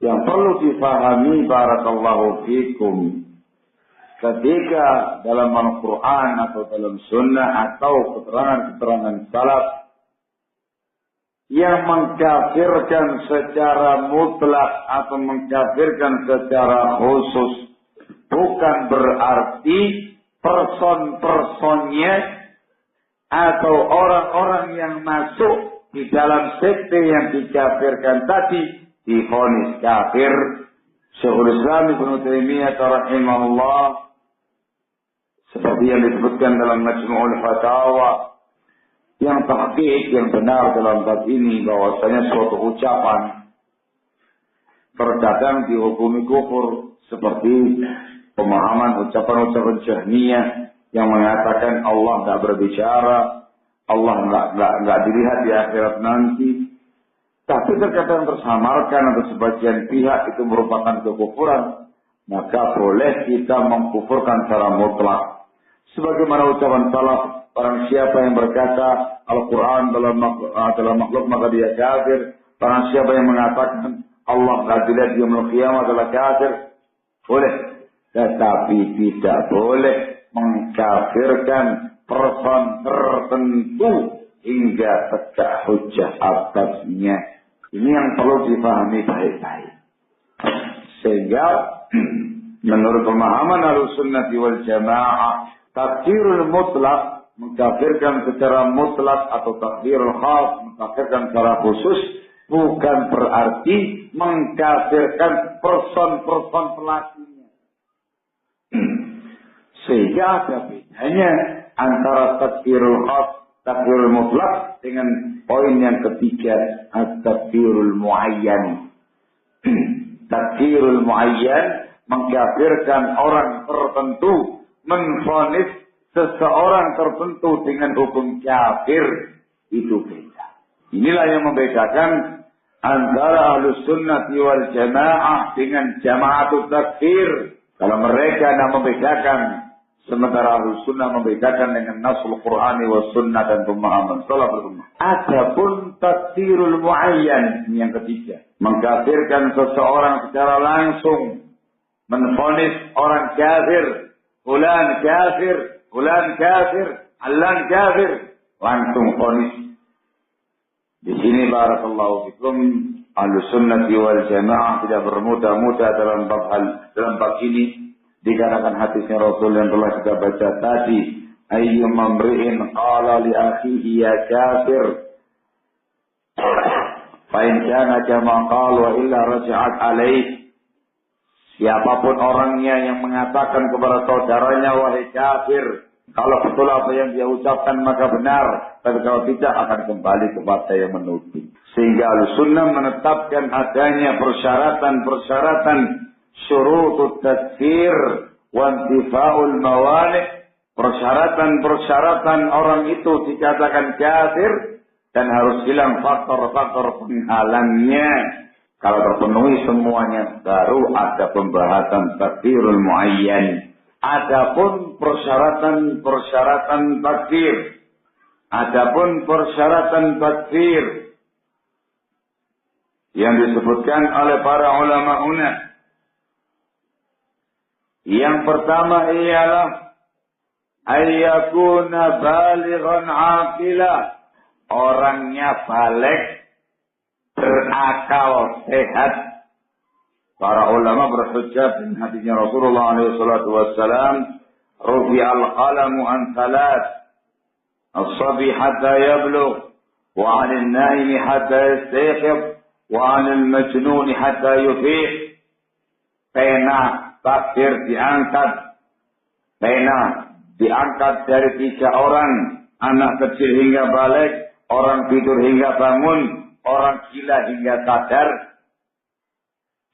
Yang perlu difahami barakallahu fikum ketika dalam Al-Quran atau dalam Sunnah atau keterangan-keterangan salaf yang mengkafirkan secara mutlak atau mengkafirkan secara khusus, bukan berarti person-personnya atau orang-orang yang masuk di dalam sekte yang dikafirkan tadi divonis kafir. Syekhul Islam Ibnu Taimiyah rahimahullah seperti yang disebutkan dalam Majmu'ul Fatawa, yang tahqiq yang benar dalam bab ini bahwasanya suatu ucapan terkadang dihukumi kufur, seperti pemahaman ucapan-ucapan Jahmiyah yang mengatakan Allah tidak berbicara, Allah nggak dilihat di akhirat nanti. Tapi terkadang tersamarkan atau sebagian pihak itu merupakan kekufuran, maka boleh kita mengkufurkan secara mutlak. Sebagaimana ucapan salaf, barang siapa yang berkata Al-Quran adalah makhluk maka dia kafir. Barang siapa yang mengatakan Allah nggak dilihat di yaumul qiyamah adalah kafir. Boleh. Tetapi tidak boleh mengkafirkan person tertentu hingga tegak hujjah atasnya. Ini yang perlu dipahami baik-baik. Sehingga menurut pemahaman Ahlussunnah wal Jamaah, takfirul mutlak, mengkafirkan secara mutlak, atau takfirul khas, mengkafirkan secara khusus, bukan berarti mengkafirkan person-person pelakunya. Sehingga ada bedanya antara takfirul khas, takfirul mutlak dengan poin yang ketiga, at-takfirul muayyan. Takfirul muayyan mengkafirkan orang tertentu, menvonis seseorang tertentu dengan hukum kafir, itu beda. Inilah yang membedakan antara Ahlussunnah wal Jamaah dengan Jama'atut Takfir. Kalau mereka tidak membedakan, sementara Ahlussunnah membedakan dengan Nasul Qur'ani wa Sunnah dan pemahaman salaful ummah. Adapun takfirul muayyan, ini yang ketiga, mengkafirkan seseorang secara langsung, menvonis orang kafir, fulan kafir, fulan kafir, allan kafir, langsung vonis. Di sini barakallahu fikum, Ahlussunnah wal Jamaah tidak bermudah-mudah dalam bab ini. Dikarenakan hadisnya Rasul yang telah kita baca tadi, ayyum mamri'in qala li akhihi ya kafir fa in kana kama qala wa illa raja'at alaih. Siapapun orangnya yang mengatakan kepada saudaranya wahai kafir, kalau betul apa yang dia ucapkan maka benar, tapi kalau tidak akan kembali kepada yang menuduh. Sehingga Ahlussunnah menetapkan adanya persyaratan-persyaratan syurutut takfir wa intifa'ul mawani', persyaratan-persyaratan orang itu dikatakan kafir dan harus hilang faktor-faktor penghalangnya. Kalau terpenuhi semuanya, baru ada pembahasan takfirul muayyan. Adapun persyaratan takfir, adapun persyaratan takfir yang disebutkan oleh para ulama. Yang pertama ialah ayyakuna balighan aqila, orangnya balik, berakal, sehat. Para ulama berhujjah dengan hadisnya Rasulullah SAW, rufi'al qalamu an thalath, as-sabi hatta yablugh, wa 'anil naimi hatta yastayqidh, wa 'anil majnuni hatta yufiq. Pena takfir diangkat, pena diangkat dari 3 orang, anak kecil hingga balik, orang tidur hingga bangun, orang gila hingga sadar.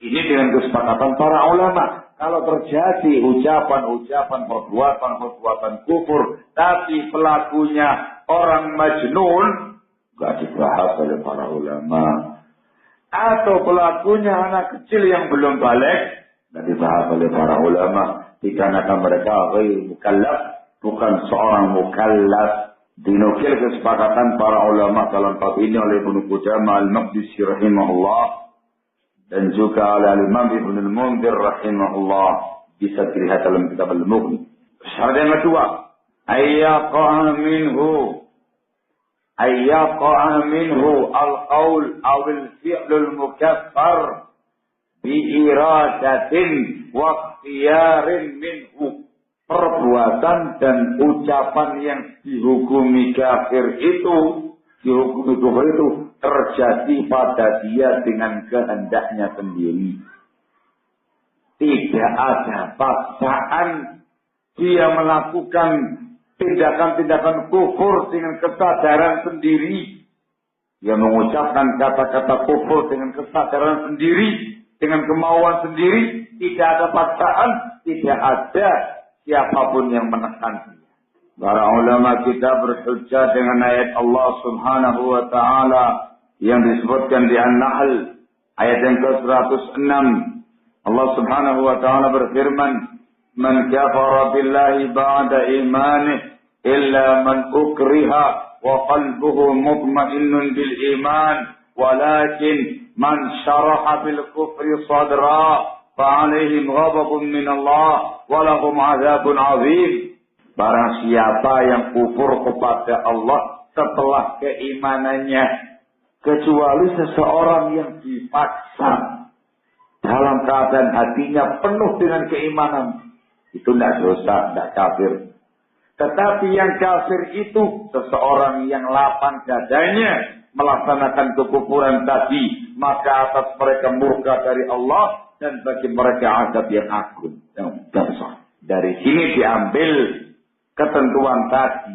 Ini dengan kesepakatan para ulama. Kalau terjadi ucapan-ucapan, perbuatan-perbuatan kufur, tapi pelakunya orang majnun, gak dibahas oleh para ulama. Atau pelakunya anak kecil yang belum balik, dan dibahas oleh para ulama, dikarenakan mereka mukallaf, bukan seorang mukallaf. Dinukil kesepakatan para ulama dalam bab ini oleh Ibnu Qudamah al-Maqdisi rahimahullah, dan juga oleh Imam Ibnul Munzir rahimahullah, bisa dilihat dalam kitab Al-Mughni. Syarat yang kedua, ayyaqa minhu al-qaul aw al-fi'l al-mukaffar bi iradatin wa ikhtiyarin minhu. Perbuatan dan ucapan yang dihukumi kafir itu, dihukumi kufur itu terjadi pada dia dengan kehendaknya sendiri. Tidak ada paksaan dia melakukan tindakan-tindakan kufur dengan kesadaran sendiri. Dia mengucapkan kata-kata kufur dengan kesadaran sendiri, dengan kemauan sendiri. Tidak ada paksaan, tidak ada siapapun yang menekan dia. Para ulama kita berhujjah dengan ayat Allah Subhanahu wa taala yang disebutkan di An-Nahl ayat yang ke-106. Allah Subhanahu wa taala berfirman, "Man kafara billahi ba'da imanihi illa man ukriha wa qalbuhu mutma'innun bil iman, walakin man syaraha bil kufri sadra fa'alaihim ghadabun min Allah wa lahum 'adzabun 'adzim." Barang siapa yang kufur kepada Allah setelah keimanannya, kecuali seseorang yang dipaksa dalam keadaan hatinya penuh dengan keimanan, itu tidak dosa, tidak kafir. Tetapi yang kafir itu seseorang yang lapang dadanya melaksanakan kekufuran tadi, maka atas mereka murka dari Allah dan bagi mereka azab yang agung, yang besar. Dari sini diambil ketentuan tadi.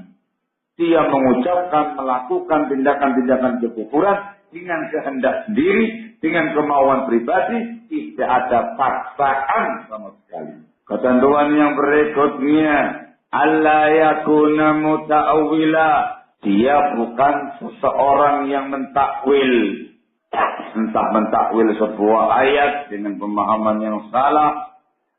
Dia mengucapkan, melakukan tindakan-tindakan kekufuran dengan kehendak sendiri, dengan kemauan pribadi, tidak ada paksaan sama sekali. Ketentuan yang berikutnya, alla yakuna muta'awwila. Dia bukan seseorang yang mentakwil. Entah mentakwil sebuah ayat dengan pemahaman yang salah,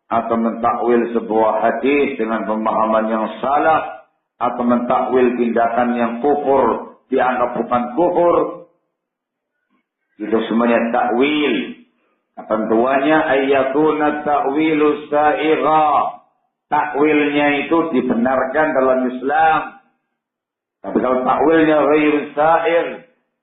atau mentakwil sebuah hadis dengan pemahaman yang salah, atau mentakwil tindakan yang kufur dianggap bukan kufur. Itu semuanya takwil. Ketentuannya ayyakuna ta'wilu sa'igha. Takwilnya itu dibenarkan dalam Islam. Tapi kalau takwilnya ghairu sa'ir,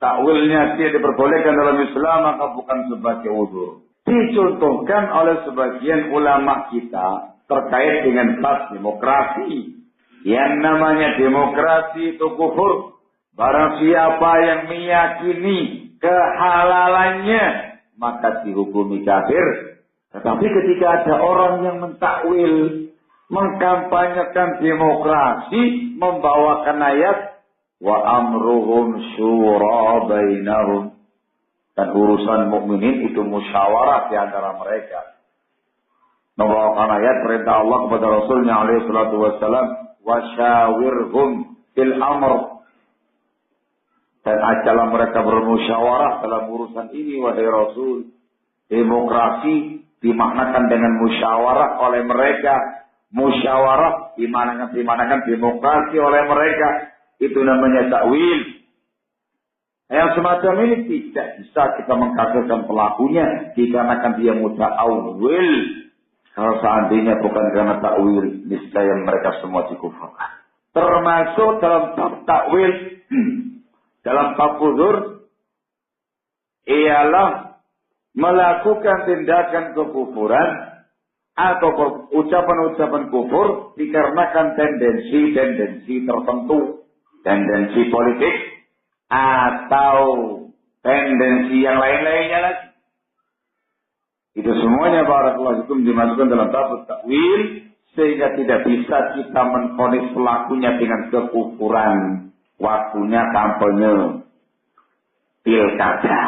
takwilnya tidak diperbolehkan dalam Islam, maka bukan sebagai uzur. Dicontohkan oleh sebagian ulama kita terkait dengan bab demokrasi. Yang namanya demokrasi itu kufur. Barang siapa yang meyakini kehalalannya, maka dihukumi kafir. Tetapi ketika ada orang yang mentakwil, mengkampanyekan demokrasi, membawakan ayat wa amruhum syura bainahum, dan urusan mukminin itu musyawarah di antara mereka. Membawakan ayat perintah Allah kepada Rasulnya alaihi salatu wassalam, wasyawirhum fil amr, dan ajalah mereka bermusyawarah dalam urusan ini, wahai Rasul. Demokrasi dimaknakan dengan musyawarah oleh mereka. Musyawarah dimanakan demokrasi oleh mereka. Itu namanya takwil. Yang semacam ini tidak bisa kita mengkafirkan pelakunya dikarenakan dia muta'awwil. Kalau seandainya bukan karena takwil, niscaya mereka semua dikufurkan. Termasuk dalam bab takwil, dalam bab uzur, ialah melakukan tindakan kekufuran atau ucapan-ucapan kufur dikarenakan tendensi-tendensi tertentu, tendensi politik atau tendensi yang lain-lainnya lagi. Itu semuanya barakallahu fikum dimasukkan dalam bab takwil, sehingga tidak bisa kita menvonis pelakunya dengan kekufuran. Waktunya kampanye pilkada,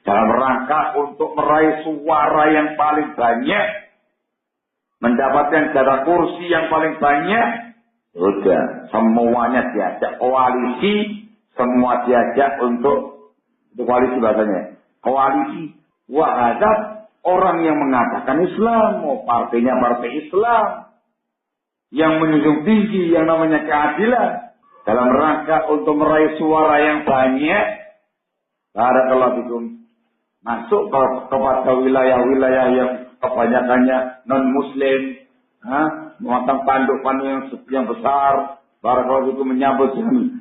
dalam rangka untuk meraih suara yang paling banyak, mendapatkan jatah kursi yang paling banyak. Sudah, semuanya diajak koalisi, semua diajak untuk koalisi bahasanya. Koalisi. Wahada orang yang mengatakan Islam, mau partainya partai Islam, yang menjunjung tinggi yang namanya keadilan, dalam rangka untuk meraih suara yang banyak. Barakallahu fikum. masuk kepada wilayah-wilayah yang kebanyakannya non-muslim, memasang panduk-panduk yang besar, barakallahu itu menyambut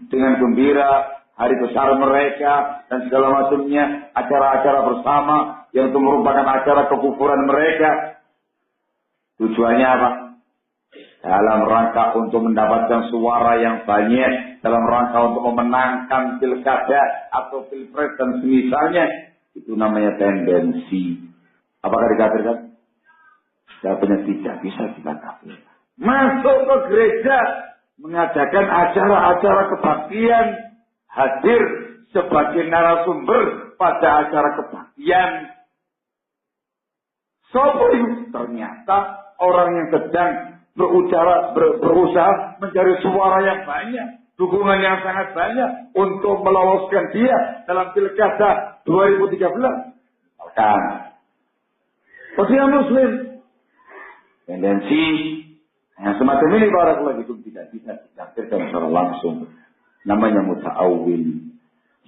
dengan gembira hari besar mereka dan segala macamnya, acara-acara bersama yang itu merupakan acara kekufuran mereka. Tujuannya apa? Dalam rangka untuk mendapatkan suara yang banyak, dalam rangka untuk memenangkan pilkada atau pilpres dan semisalnya, itu namanya tendensi. Apakah dikafirkan? Jawabannya tidak bisa dikafirkan. Masuk ke gereja, mengadakan acara-acara kebaktian, hadir sebagai narasumber pada acara kebaktian. Ternyata orang yang sedang berusaha mencari suara yang banyak, dukungan yang sangat banyak untuk meloloskan dia dalam pilkada 2013. Misalkan, dia Muslim, tendensi yang semacam ini barakallahu fikum tidak bisa dikafirkan secara langsung. Namanya muta'awwil.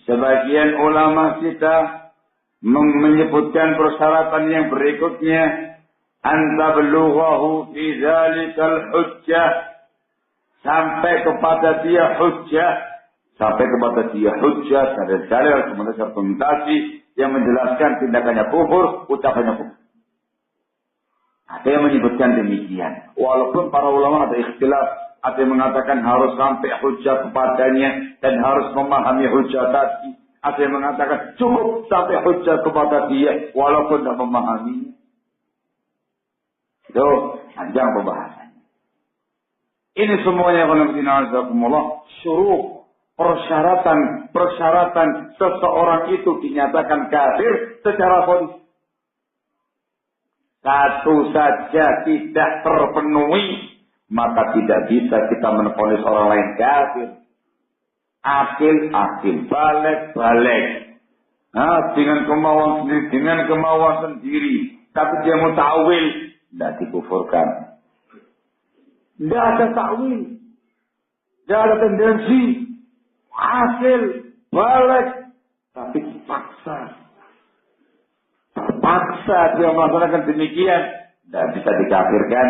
Sebagian ulama kita menyebutkan persyaratan yang berikutnya, anta belughahu fi dzalikal hujjah, sampai kepada dia hujjah, ada dalil kemudian argumentasi yang menjelaskan tindakannya kufur, ucapannya kufur. Ada yang menyebutkan demikian. Walaupun para ulama ada ikhtilaf, ada yang mengatakan harus sampai hujjah kepadanya dan harus memahami hujjah tadi. Ada yang mengatakan cukup sampai hujjah kepada dia walaupun tidak memahaminya. Itu panjang pembahasannya. Ini semuanya syuruh, persyaratan seseorang itu dinyatakan kafir secara fonis. Satu saja tidak terpenuhi, maka tidak bisa kita menvonis orang lain kafir. Akil, balik. Dengan kemauan sendiri. Tapi dia mau ta'wil, tidak dikufurkan. Tidak ada ta'wil. Tidak ada tendensi. Akil, balik. Tapi dipaksa. Terpaksa dia melaksanakan demikian, tidak bisa dikafirkan.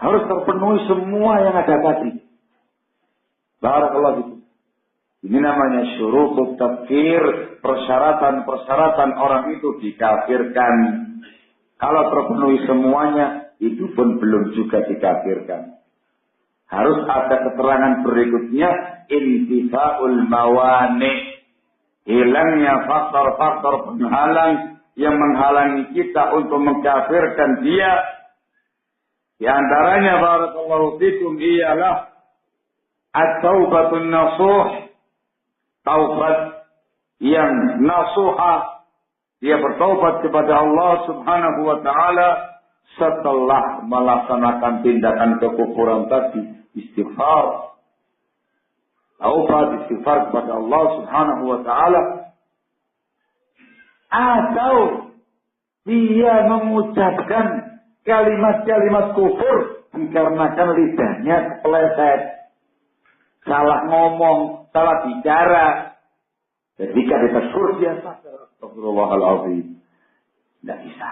Harus terpenuhi semua yang ada tadi. Barakallahu fikum. Ini namanya syurutut takfir, persyaratan orang itu dikafirkan. Kalau terpenuhi semuanya, itu pun belum juga dikafirkan. Harus ada keterangan berikutnya, intifa'ul mawani'. Hilangnya faktor-faktor penghalang yang menghalangi kita untuk mengkafirkan dia. Di antaranya barakallahu fikum ialah at-taubatun nasuh, taubat yang nasuha, dia bertaubat kepada Allah Subhanahu wa taala setelah melaksanakan tindakan kekufuran tadi, istighfar. Taubat istighfar kepada Allah Subhanahu wa taala, atau dia mengucapkan kalimat-kalimat kufur dikarenakan lidahnya kepleset, salah ngomong, salah bicara. Ketika ditegur dia astagfirullahaladzim, tidak bisa.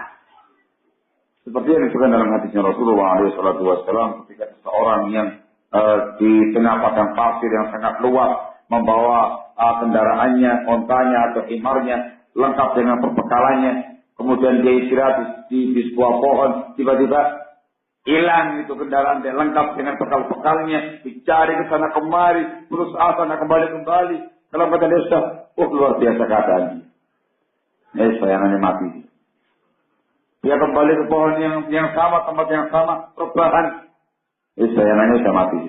Seperti yang disebutkan dalam hadisnya Rasulullah SAW, ketika seseorang yang di tengah padang pasir yang sangat luas membawa kendaraannya, ontanya atau himarnya lengkap dengan perbekalannya, kemudian dia istirahat di sebuah pohon, tiba-tiba hilang itu kendaraan dia lengkap dengan bekal-bekalnya, dicari ke sana kemari, berusaha sana kembali dalam keadaan dia sudah luar biasa keadaannya. Bayangannya mati. Dia kembali ke pohon yang sama, tempat yang sama, rebahan. Bayangannya sudah mati.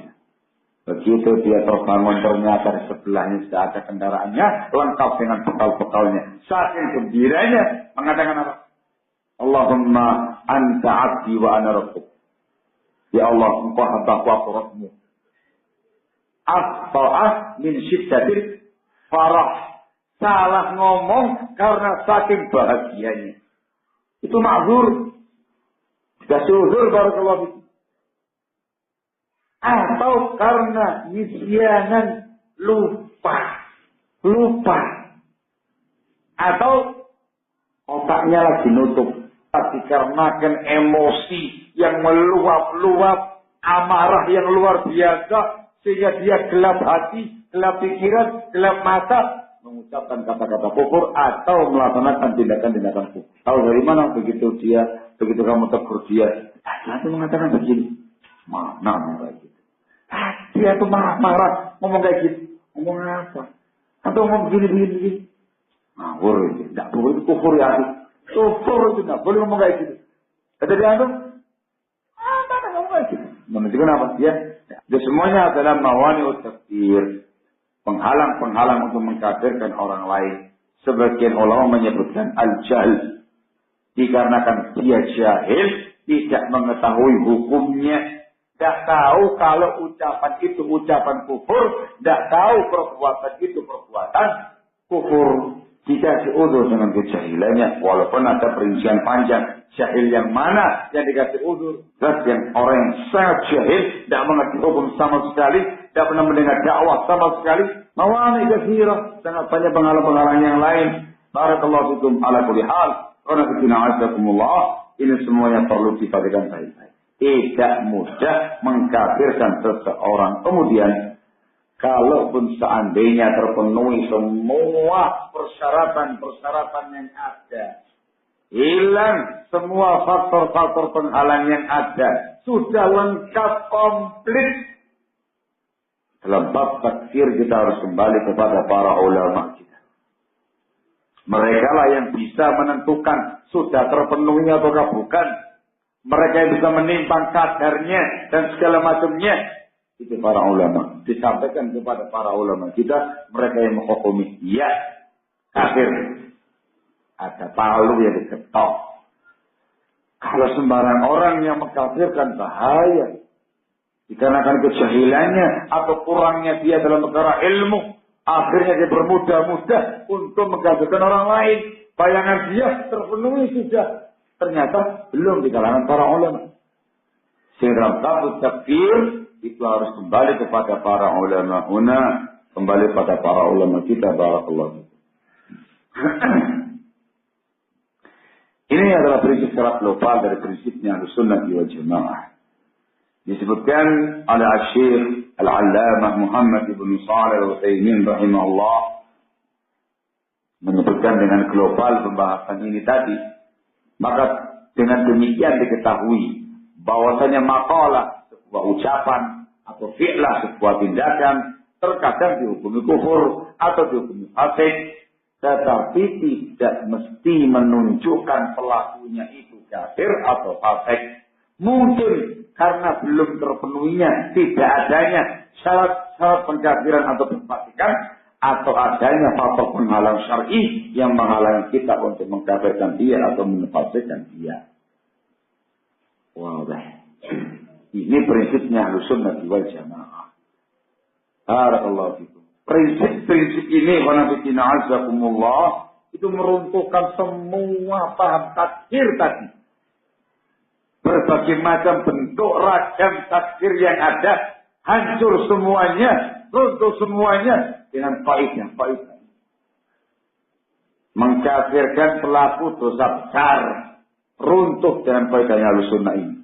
Begitu dia terbangun, ternyata di sebelahnya sudah ada kendaraannya, lengkap dengan bekal-bekalnya. Saking gembiranya, mengatakan apa? Allahumma anta abdi wa ana rabbuk. Ya Allah, engkau hambaku, aku Rabbmu. Akhta'a min syiddatil farah. Salah ngomong karena saking bahagianya. Itu ma'zur. Dikasih uzur barakallahu fikum. Atau karena nisyanan lupa. Atau otaknya lagi nutup. Dikarenakan emosi yang meluap-luap, amarah yang luar biasa, sehingga dia gelap hati, gelap pikiran, gelap mata, mengucapkan kata-kata kufur atau melaksanakan tindakan-tindakan kufur. Tahu dari mana? Begitu kamu tegur dia, itu mengatakan begini. Mana kayak gitu? Dia tuh marah, ngomong kayak gitu. Ngomong apa? Atau ngomong begini. Ngawur itu, tidak boleh itu kufur ya. Kufur itu tidak boleh ngomong kayak gitu. Kata dia tuh, mana ngomong kayak gitu? Menunjukkan apa? Dia semuanya adalah mawani takfir, penghalang-penghalang untuk mengkafirkan orang lain. Sebagian ulama menyebutkan al-jahl, dikarenakan dia jahil, tidak mengetahui hukumnya, tidak tahu kalau ucapan itu ucapan kufur, tidak tahu perbuatan itu perbuatan kufur. Dikasih udzur dengan kejahilannya, walaupun ada perincian panjang. Jahil yang mana yang dikasih udzur? Zat yang orang yang sangat jahil, tidak mengerti hukum sama sekali, tidak pernah mendengar dakwah sama sekali. Mawani katsirah, sangat banyak penghalang-penghalang yang lain. Barakallahu fikum ala kulli hal. Karena kita azakumullah, ini semuanya perlu diperhatikan baik-baik. Tidak mudah mengkafirkan seseorang. Kemudian kalaupun seandainya terpenuhi semua persyaratan-persyaratan yang ada, hilang semua faktor-faktor penghalang yang ada, sudah lengkap komplit. Dalam bab takfir kita harus kembali kepada para ulama kita. Mereka lah yang bisa menentukan sudah terpenuhi ataukah bukan. Mereka yang bisa menimbang kadarnya dan segala macamnya. Itu para ulama. Disampaikan kepada para ulama kita, mereka yang menghukumi, ya, kafir. Ada palu yang diketok. Kalau sembarang orang yang mengkafirkan, bahaya. Dikarenakan kejahilannya atau kurangnya dia dalam perkara ilmu, akhirnya dia bermudah-mudah untuk mengkafirkan orang lain. Bayangan dia terpenuhi sudah. Ternyata belum di kalangan para ulama. Sehingga dalam takfir itu harus kembali kepada para ulama kembali pada para ulama kita. Barakallahu. Ini adalah prinsip secara global dari prinsipnya Ahlussunnah wal Jamaah. Disebutkan oleh Asy-Syaikh Al-Allamah Muhammad ibn Shalih Al-Utsaimin rahimahullah, menyebutkan dengan global pembahasan ini tadi. Maka dengan demikian diketahui bahwasanya maqalah, sebuah ucapan atau fi'lah, sebuah tindakan, terkadang dihukumi kufur atau dihukumi fasik, tetapi tidak mesti menunjukkan pelakunya itu kafir atau fasik. Mungkin karena belum terpenuhinya, tidak adanya syarat-syarat pengkafiran atau penfasikan, atau adanya faktor penghalang syar'i yang menghalangi kita untuk mengkafirkan dia atau menfasikkan dia. Wow, ini prinsipnya Ahlussunnah wal Jamaah. Barakallahu fikum. Prinsip-prinsip ini, wa nafsina azakumullah, itu meruntuhkan semua paham takfir tadi. Berbagai macam bentuk ragam takfir yang ada, hancur semuanya, runtuh semuanya dengan faedah. Mengkafirkan pelaku dosa besar, runtuh dengan faedahnya Ahlussunnah ini.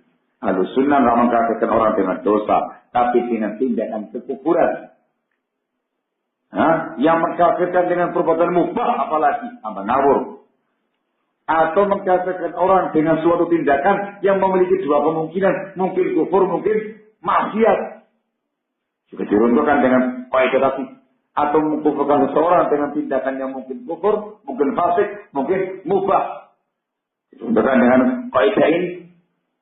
Ahlussunnah tidak mengkafirkan orang dengan dosa, tapi dengan tindakan kekufuran. Yang mengkafirkan dengan perbuatan mubah, apalagi tambah ngawur. Atau mengkafirkan orang dengan suatu tindakan yang memiliki dua kemungkinan, mungkin kufur, mungkin maksiat. Juga diruntuhkan dengan faedah tadi. Atau mengkufurkan seseorang dengan tindakan yang mungkin kufur, mungkin fasik, mungkin mubah. Diruntuhkan dengan faedah ini.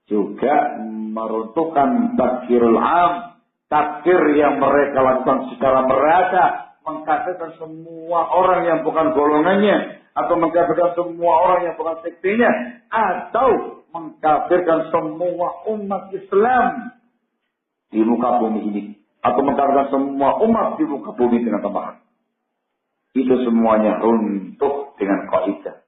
Juga meruntuhkan takfirul am, takfir yang mereka lakukan secara merata, mengkafirkan semua orang yang bukan golongannya, atau mengkafirkan semua orang yang bukan sektenya, atau mengkafirkan semua umat Islam di muka bumi ini, atau mengkafirkan semua umat di muka bumi dengan tambahan. Itu semuanya runtuh dengan kaidah.